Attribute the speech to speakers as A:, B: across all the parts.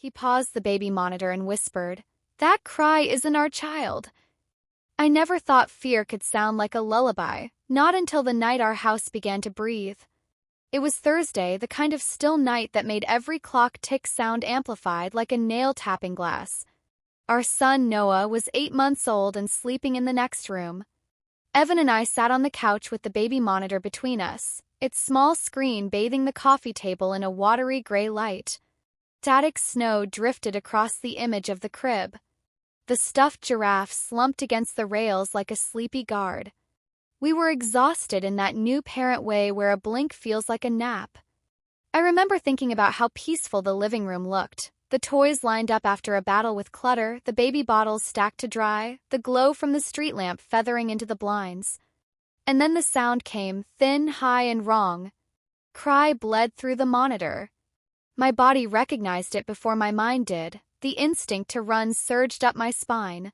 A: He paused the baby monitor and whispered, "That cry isn't our child." I never thought fear could sound like a lullaby, not until the night our house began to breathe. It was Thursday, the kind of still night that made every clock tick sound amplified like a nail-tapping glass. Our son Noah was 8 months old and sleeping in the next room. Evan and I sat on the couch with the baby monitor between us, its small screen bathing the coffee table in a watery gray light. Static snow drifted across the image of the crib. The stuffed giraffe slumped against the rails like a sleepy guard. We were exhausted in that new parent way where a blink feels like a nap. I remember thinking about how peaceful the living room looked. The toys lined up after a battle with clutter, the baby bottles stacked to dry, the glow from the street lamp feathering into the blinds. And then the sound came, thin, high, and wrong. Cry bled through the monitor. My body recognized it before my mind did. The instinct to run surged up my spine.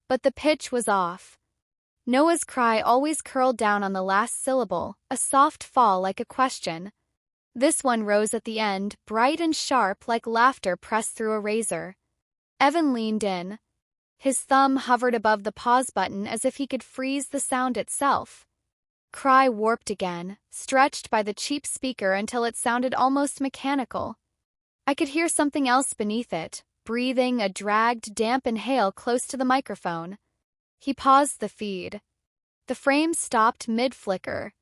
A: But the pitch was off. Noah's cry always curled down on the last syllable, a soft fall like a question. This one rose at the end, bright and sharp like laughter pressed through a razor. Evan leaned in. His thumb hovered above the pause button as if he could freeze the sound itself. Cry warped again, stretched by the cheap speaker until it sounded almost mechanical. I could hear something else beneath it, breathing, a dragged, damp inhale close to the microphone. He paused the feed. The frame stopped mid-flicker.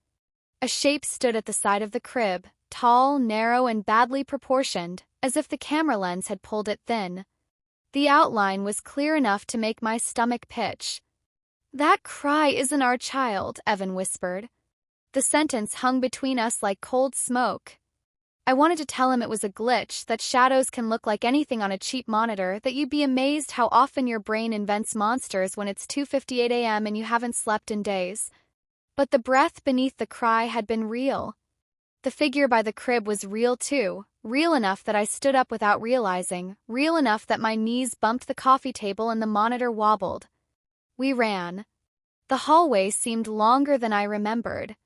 A: A shape stood at the side of the crib, tall, narrow, and badly proportioned, as if the camera lens had pulled it thin. The outline was clear enough to make my stomach pitch. "That cry isn't our child," Evan whispered. The sentence hung between us like cold smoke. I wanted to tell him it was a glitch, that shadows can look like anything on a cheap monitor, that you'd be amazed how often your brain invents monsters when it's 2:58 a.m. and you haven't slept in days. But the breath beneath the cry had been real. The figure by the crib was real too, real enough that I stood up without realizing, real enough that my knees bumped the coffee table and the monitor wobbled. We ran. The hallway seemed longer than I remembered.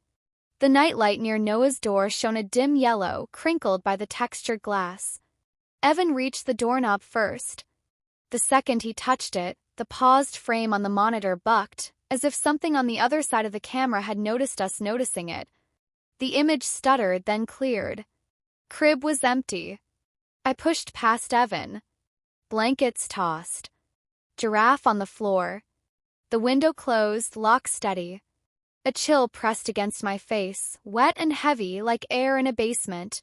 A: The nightlight near Noah's door shone a dim yellow, crinkled by the textured glass. Evan reached the doorknob first. The second he touched it, the paused frame on the monitor bucked, as if something on the other side of the camera had noticed us noticing it. The image stuttered, then cleared. Crib was empty. I pushed past Evan. Blankets tossed. Giraffe on the floor. The window closed, lock steady. A chill pressed against my face, wet and heavy like air in a basement.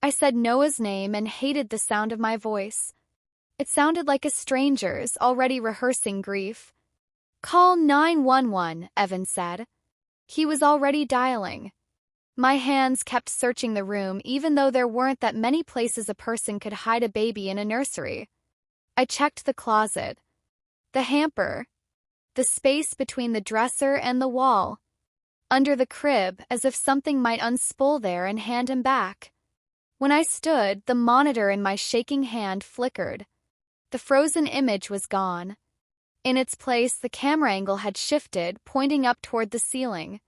A: I said Noah's name and hated the sound of my voice. It sounded like a stranger's, already rehearsing grief. "Call 911, Evan said. He was already dialing. My hands kept searching the room even though there weren't that many places a person could hide a baby in a nursery. I checked the closet. The hamper. The space between the dresser and the wall. Under the crib, as if something might unspool there and hand him back. When I stood, the monitor in my shaking hand flickered. The frozen image was gone. In its place, the camera angle had shifted, pointing up toward the ceiling.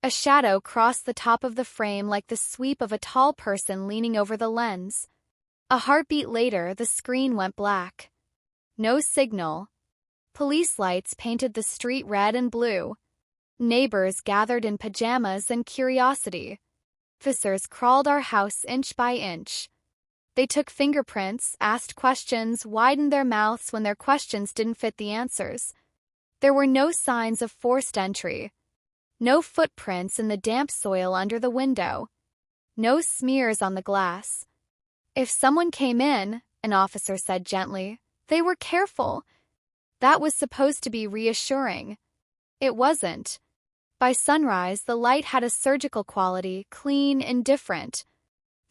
A: A shadow crossed the top of the frame like the sweep of a tall person leaning over the lens. A heartbeat later, the screen went black. No signal. Police lights painted the street red and blue. Neighbors gathered in pajamas and curiosity. Officers crawled our house inch by inch. They took fingerprints, asked questions, widened their mouths when their questions didn't fit the answers. There were no signs of forced entry. No footprints in the damp soil under the window. No smears on the glass. If someone came in, an officer said gently, they were careful. That was supposed to be reassuring. It wasn't. By sunrise, the light had a surgical quality, clean, indifferent.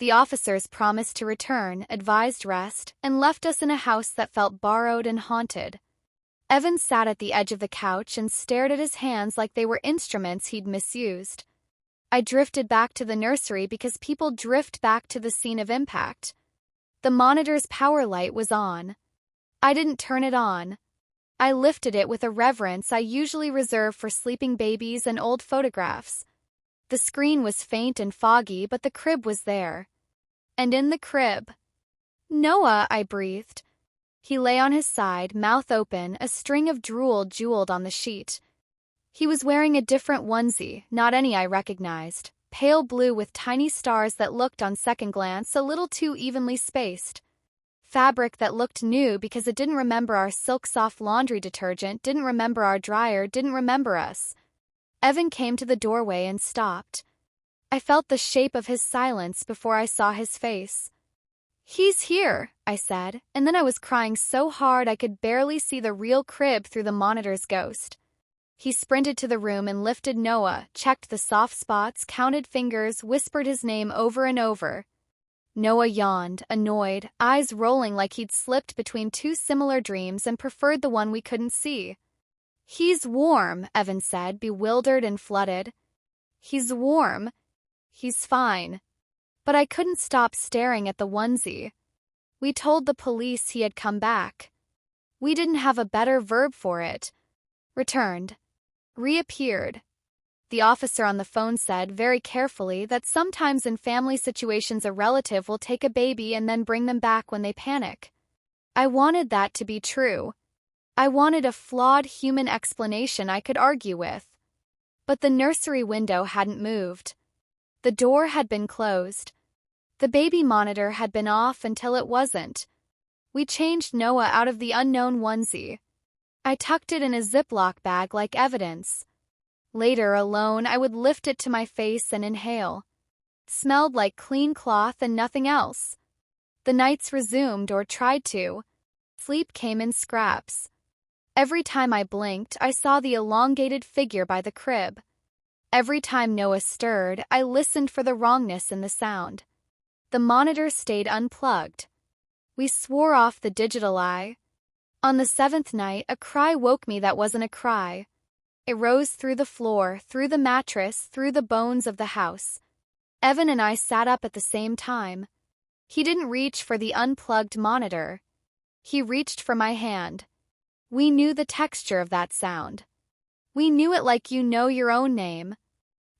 A: The officers promised to return, advised rest, and left us in a house that felt borrowed and haunted. Evan sat at the edge of the couch and stared at his hands like they were instruments he'd misused. I drifted back to the nursery because people drift back to the scene of impact. The monitor's power light was on. I didn't turn it on. I lifted it with a reverence I usually reserve for sleeping babies and old photographs. The screen was faint and foggy, but the crib was there. And in the crib, Noah, I breathed. He lay on his side, mouth open, a string of drool jeweled on the sheet. He was wearing a different onesie, not any I recognized, pale blue with tiny stars that looked on second glance a little too evenly spaced. Fabric that looked new because it didn't remember our silk-soft laundry detergent, didn't remember our dryer, didn't remember us. Evan came to the doorway and stopped. I felt the shape of his silence before I saw his face. "He's here," I said, and then I was crying so hard I could barely see the real crib through the monitor's ghost. He sprinted to the room and lifted Noah, checked the soft spots, counted fingers, whispered his name over and over. Noah yawned, annoyed, eyes rolling like he'd slipped between two similar dreams and preferred the one we couldn't see. "He's warm," Evan said, bewildered and flooded. "He's warm. He's fine." But I couldn't stop staring at the onesie. We told the police he had come back. We didn't have a better verb for it. Returned. Reappeared. The officer on the phone said, very carefully, that sometimes in family situations a relative will take a baby and then bring them back when they panic. I wanted that to be true. I wanted a flawed human explanation I could argue with. But the nursery window hadn't moved. The door had been closed. The baby monitor had been off until it wasn't. We changed Noah out of the unknown onesie. I tucked it in a Ziploc bag like evidence. Later, alone, I would lift it to my face and inhale. Smelled like clean cloth and nothing else. The nights resumed, or tried to. Sleep came in scraps. Every time I blinked, I saw the elongated figure by the crib. Every time Noah stirred, I listened for the wrongness in the sound. The monitor stayed unplugged. We swore off the digital eye. On the 7th night, a cry woke me that wasn't a cry. It rose through the floor, through the mattress, through the bones of the house. Evan and I sat up at the same time. He didn't reach for the unplugged monitor. He reached for my hand. We knew the texture of that sound. We knew it like you know your own name.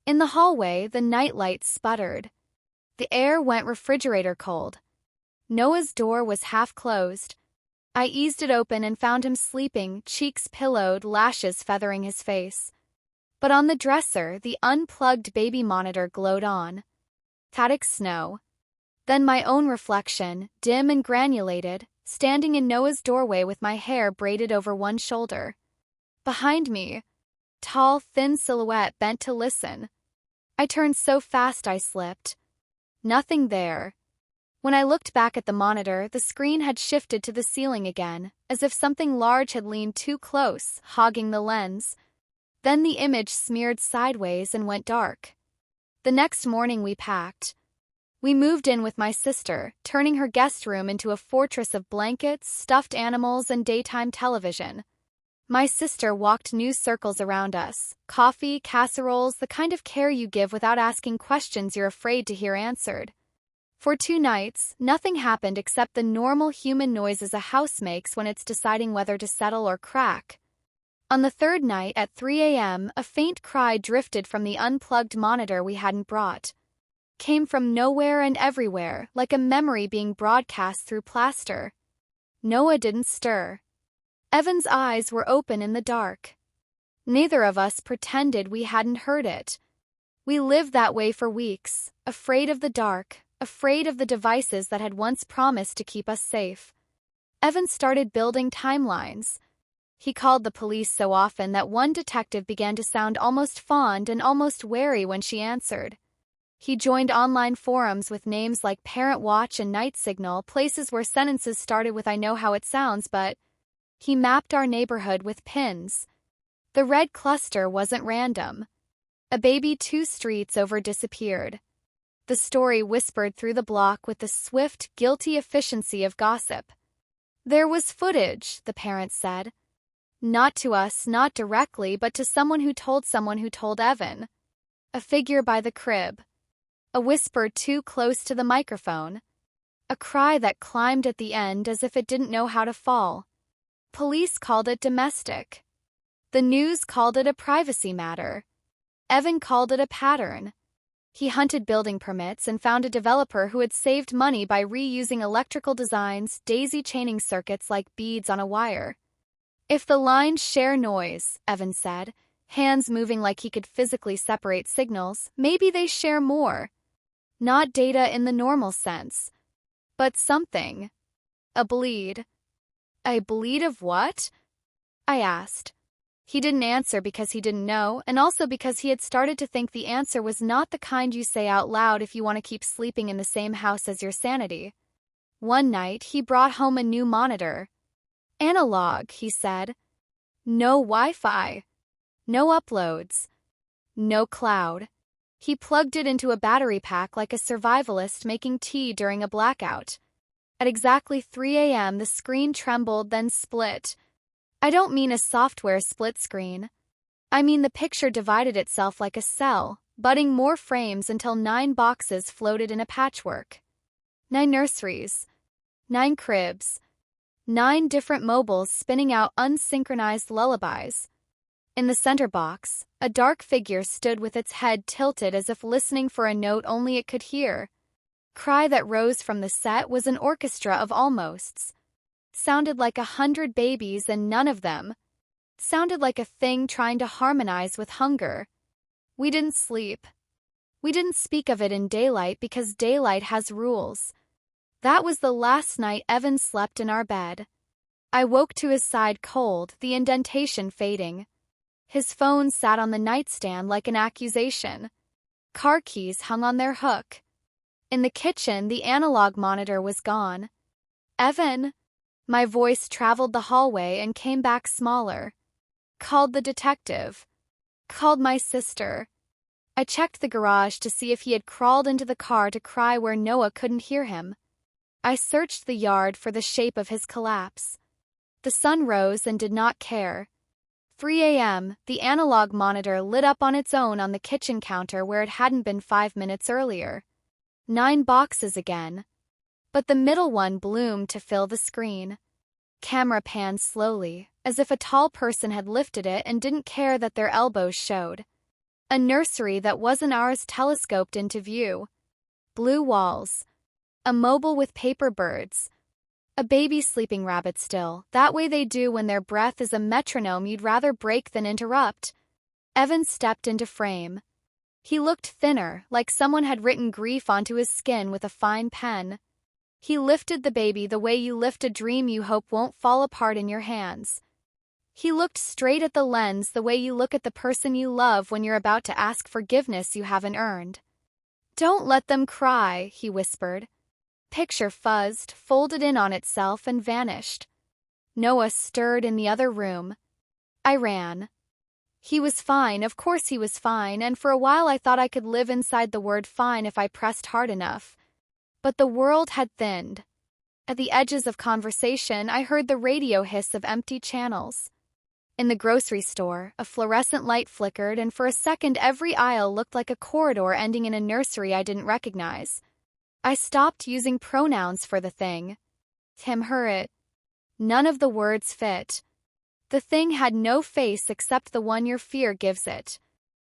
A: In the hallway, the nightlight sputtered. The air went refrigerator cold. Noah's door was half closed. I eased it open and found him sleeping, cheeks pillowed, lashes feathering his face. But on the dresser, the unplugged baby monitor glowed on. Static snow. Then my own reflection, dim and granulated, standing in Noah's doorway with my hair braided over one shoulder. Behind me, tall, thin silhouette bent to listen. I turned so fast I slipped. Nothing there. When I looked back at the monitor, the screen had shifted to the ceiling again, as if something large had leaned too close, hogging the lens. Then the image smeared sideways and went dark. The next morning we packed. We moved in with my sister, turning her guest room into a fortress of blankets, stuffed animals, and daytime television. My sister walked new circles around us. Coffee, casseroles, the kind of care you give without asking questions you're afraid to hear answered. For 2 nights, nothing happened except the normal human noises a house makes when it's deciding whether to settle or crack. On the 3rd night at 3 a.m., a faint cry drifted from the unplugged monitor we hadn't brought. Came from nowhere and everywhere, like a memory being broadcast through plaster. Noah didn't stir. Evan's eyes were open in the dark. Neither of us pretended we hadn't heard it. We lived that way for weeks, afraid of the dark, afraid of the devices that had once promised to keep us safe. Evan started building timelines. He called the police so often that one detective began to sound almost fond and almost wary when she answered. He joined online forums with names like Parent Watch and Night Signal, places where sentences started with "I know how it sounds, but..." He mapped our neighborhood with pins. The red cluster wasn't random. A baby 2 streets over disappeared. The story whispered through the block with the swift, guilty efficiency of gossip. There was footage, the parents said. Not to us, not directly, but to someone who told Evan. A figure by the crib. A whisper too close to the microphone. A cry that climbed at the end as if it didn't know how to fall. Police called it domestic. The news called it a privacy matter. Evan called it a pattern. He hunted building permits and found a developer who had saved money by reusing electrical designs, daisy-chaining circuits like beads on a wire. If the lines share noise, Evan said, hands moving like he could physically separate signals, maybe they share more. Not data in the normal sense, but something. A bleed. A bleed of what? I asked. He didn't answer because he didn't know, and also because he had started to think the answer was not the kind you say out loud if you want to keep sleeping in the same house as your sanity. One night, he brought home a new monitor. Analog, he said. No Wi-Fi. No uploads. No cloud. He plugged it into a battery pack like a survivalist making tea during a blackout. At exactly 3 a.m., the screen trembled, then split. I don't mean a software split screen. I mean the picture divided itself like a cell, budding more frames until 9 boxes floated in a patchwork. 9 nurseries. 9 cribs. 9 different mobiles spinning out unsynchronized lullabies. In the center box, a dark figure stood with its head tilted as if listening for a note only it could hear. Cry that rose from the set was an orchestra of almosts. Sounded like 100 babies and none of them. Sounded like a thing trying to harmonize with hunger. We didn't sleep. We didn't speak of it in daylight because daylight has rules. That was the last night Evan slept in our bed. I woke to his side cold, the indentation fading. His phone sat on the nightstand like an accusation. Car keys hung on their hook. In the kitchen, the analog monitor was gone. Evan! My voice traveled the hallway and came back smaller. Called the detective. Called my sister. I checked the garage to see if he had crawled into the car to cry where Noah couldn't hear him. I searched the yard for the shape of his collapse. The sun rose and did not care. 3 a.m., the analog monitor lit up on its own on the kitchen counter where it hadn't been 5 minutes earlier. 9 boxes again. But the middle one bloomed to fill the screen. Camera panned slowly, as if a tall person had lifted it and didn't care that their elbows showed. A nursery that wasn't ours telescoped into view. Blue walls. A mobile with paper birds. A baby sleeping rabbit still, that way they do when their breath is a metronome you'd rather break than interrupt. Evan stepped into frame. He looked thinner, like someone had written grief onto his skin with a fine pen. He lifted the baby the way you lift a dream you hope won't fall apart in your hands. He looked straight at the lens the way you look at the person you love when you're about to ask forgiveness you haven't earned. Don't let them cry, he whispered. Picture fuzzed, folded in on itself, and vanished. Noah stirred in the other room. I ran. He was fine, of course he was fine, and for a while I thought I could live inside the word fine if I pressed hard enough. But the world had thinned. At the edges of conversation, I heard the radio hiss of empty channels. In the grocery store, a fluorescent light flickered, and for a second every aisle looked like a corridor ending in a nursery I didn't recognize. I stopped using pronouns for the thing. Him, her, it. None of the words fit. The thing had no face except the one your fear gives it.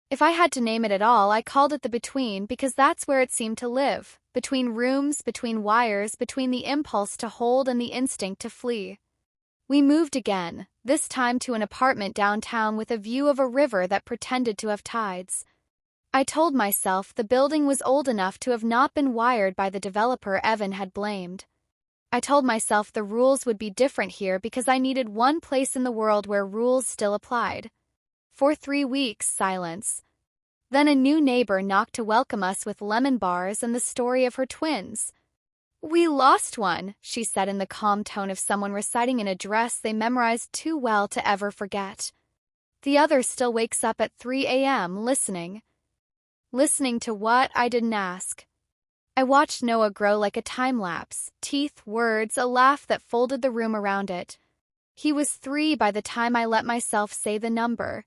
A: If I had to name it at all, I called it the between because that's where it seemed to live. Between rooms, between wires, between the impulse to hold and the instinct to flee. We moved again, this time to an apartment downtown with a view of a river that pretended to have tides. I told myself the building was old enough to have not been wired by the developer Evan had blamed. I told myself the rules would be different here because I needed one place in the world where rules still applied. For 3 weeks, silence. Then a new neighbor knocked to welcome us with lemon bars and the story of her twins. We lost one, she said in the calm tone of someone reciting an address they memorized too well to ever forget. The other still wakes up at 3 a.m. listening. Listening to what? I didn't ask. I watched Noah grow like a time-lapse, teeth, words, a laugh that folded the room around it. He was 3 by the time I let myself say the number.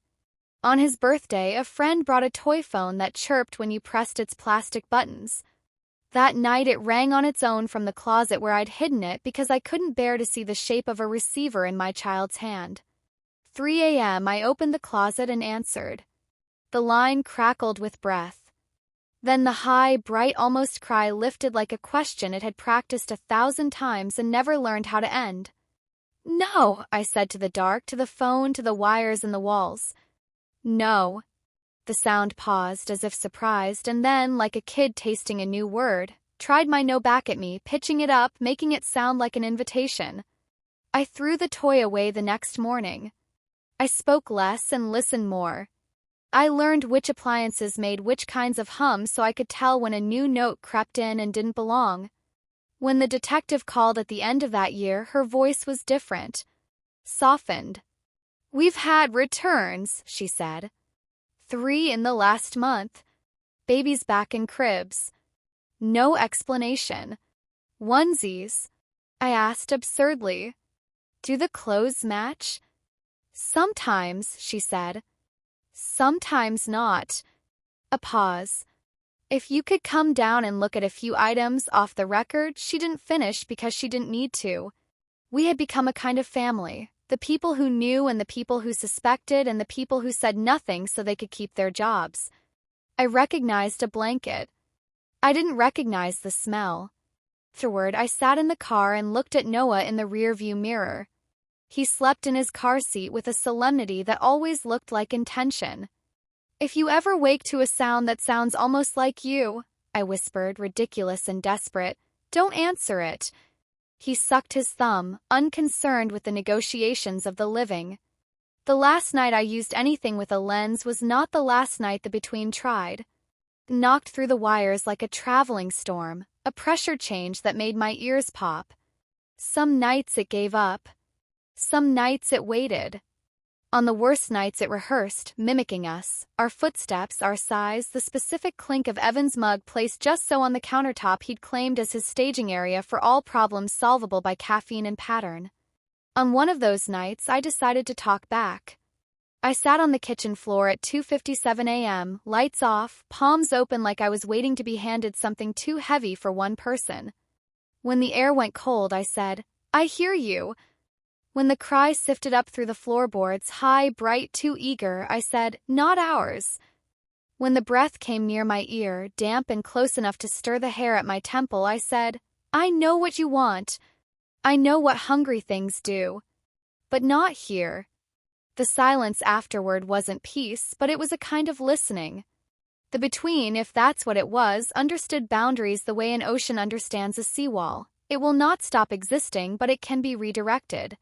A: On his birthday, a friend brought a toy phone that chirped when you pressed its plastic buttons. That night it rang on its own from the closet where I'd hidden it because I couldn't bear to see the shape of a receiver in my child's hand. 3 a.m. I opened the closet and answered. The line crackled with breath. Then the high, bright, almost cry lifted like a question it had practiced 1,000 times and never learned how to end. "No," I said to the dark, to the phone, to the wires and the walls. "No." The sound paused, as if surprised, and then, like a kid tasting a new word, tried my no back at me, pitching it up, making it sound like an invitation. I threw the toy away the next morning. I spoke less and listened more. I learned which appliances made which kinds of hums so I could tell when a new note crept in and didn't belong. When the detective called at the end of that year, her voice was different. Softened. "We've had returns," she said. 3 in the last month. Babies back in cribs. No explanation. "Onesies?" I asked absurdly. "Do the clothes match?" "Sometimes," she said. "Sometimes not." A pause. "If you could come down and look at a few items off the record," she didn't finish because she didn't need to. We had become a kind of family. The people who knew and the people who suspected and the people who said nothing so they could keep their jobs. I recognized a blanket. I didn't recognize the smell. Afterward, I sat in the car and looked at Noah in the rearview mirror. He slept in his car seat with a solemnity that always looked like intention. "If you ever wake to a sound that sounds almost like you," I whispered, ridiculous and desperate, "don't answer it." He sucked his thumb, unconcerned with the negotiations of the living. The last night I used anything with a lens was not the last night the Between tried. Knocked through the wires like a traveling storm, a pressure change that made my ears pop. Some nights it gave up. Some nights it waited. On the worst nights it rehearsed, mimicking us, our footsteps, our sighs, the specific clink of Evan's mug placed just so on the countertop he'd claimed as his staging area for all problems solvable by caffeine and pattern. On one of those nights, I decided to talk back. I sat on the kitchen floor at 2:57 a.m., lights off, palms open like I was waiting to be handed something too heavy for one person. When the air went cold, I said, "I hear you." When the cry sifted up through the floorboards, high, bright, too eager, I said, "Not ours." When the breath came near my ear, damp and close enough to stir the hair at my temple, I said, "I know what you want. I know what hungry things do. But not here." The silence afterward wasn't peace, but it was a kind of listening. The Between, if that's what it was, understood boundaries the way an ocean understands a seawall. It will not stop existing, but it can be redirected.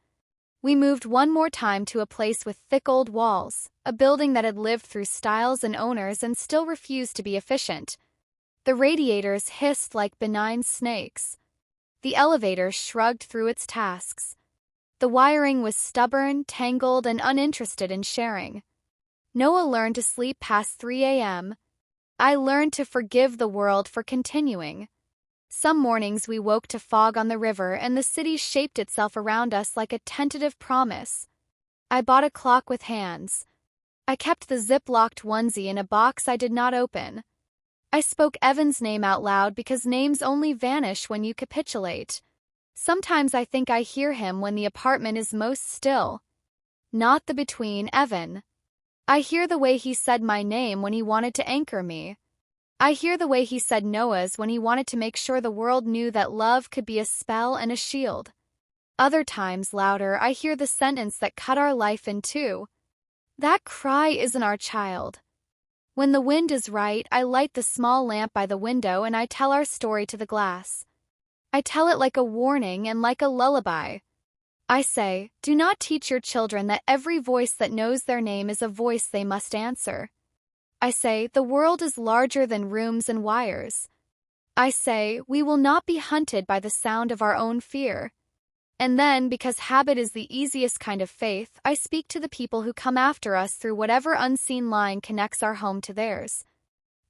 A: We moved one more time to a place with thick old walls, a building that had lived through styles and owners and still refused to be efficient. The radiators hissed like benign snakes. The elevator shrugged through its tasks. The wiring was stubborn, tangled, and uninterested in sharing. Noah learned to sleep past 3 a.m. I learned to forgive the world for continuing. Some mornings we woke to fog on the river and the city shaped itself around us like a tentative promise. I bought a clock with hands. I kept the zip-locked onesie in a box I did not open. I spoke Evan's name out loud because names only vanish when you capitulate. Sometimes I think I hear him when the apartment is most still. Not the Between, Evan. I hear the way he said my name when he wanted to anchor me. I hear the way he said Noah's when he wanted to make sure the world knew that love could be a spell and a shield. Other times, louder, I hear the sentence that cut our life in two. "That cry isn't our child." When the wind is right, I light the small lamp by the window and I tell our story to the glass. I tell it like a warning and like a lullaby. I say, do not teach your children that every voice that knows their name is a voice they must answer. I say, the world is larger than rooms and wires. I say, we will not be hunted by the sound of our own fear. And then, because habit is the easiest kind of faith, I speak to the people who come after us through whatever unseen line connects our home to theirs.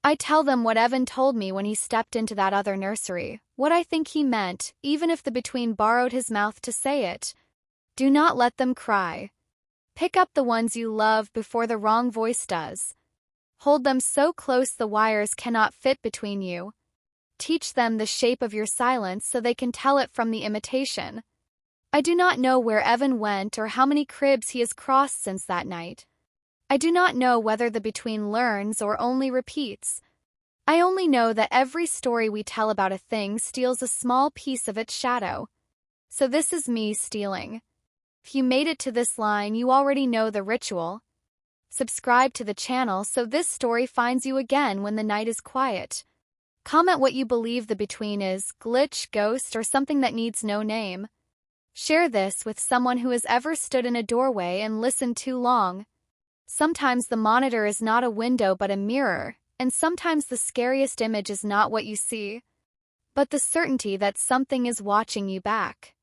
A: I tell them what Evan told me when he stepped into that other nursery, what I think he meant, even if the Between borrowed his mouth to say it. Do not let them cry. Pick up the ones you love before the wrong voice does. Hold them so close the wires cannot fit between you. Teach them the shape of your silence so they can tell it from the imitation. I do not know where Evan went or how many cribs he has crossed since that night. I do not know whether the Between learns or only repeats. I only know that every story we tell about a thing steals a small piece of its shadow. So this is me stealing. If you made it to this line, you already know the ritual. Subscribe to the channel so this story finds you again when the night is quiet. Comment what you believe the between is, glitch, ghost, or something that needs no name. Share this with someone who has ever stood in a doorway and listened too long. Sometimes the monitor is not a window but a mirror, and sometimes the scariest image is not what you see, but the certainty that something is watching you back.